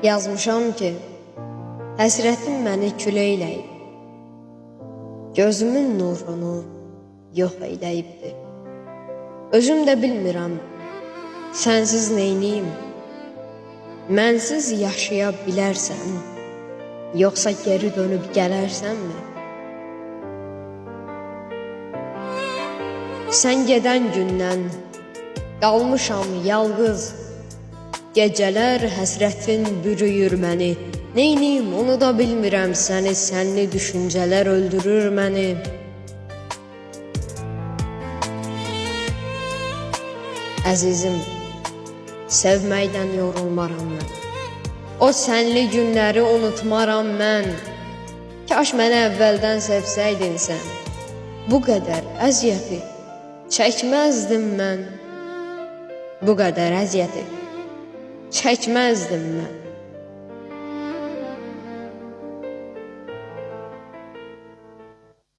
Yazmışam ki, həsrətin məni küləyləyib, gözümün nurunu yox eyləyibdir. Özüm də bilmirəm, sənsiz neyniyim, mənsiz yaşaya bilərsən, yoxsa geri dönüb gələrsənmi? Sən gedən gündən qalmışam yalqız, gecələr həsrətin bürüyür məni. Neyniyim onu da bilmirəm səni, sənli düşüncələr öldürür məni. Əzizim, sevməkdən yorulmaram mən, o sənli günləri unutmaram mən. Kaş məni əvvəldən sevsəydin sən, bu qədər əziyyəti çəkməzdim mən. Bu qədər əziyyəti çəkməzdim mən.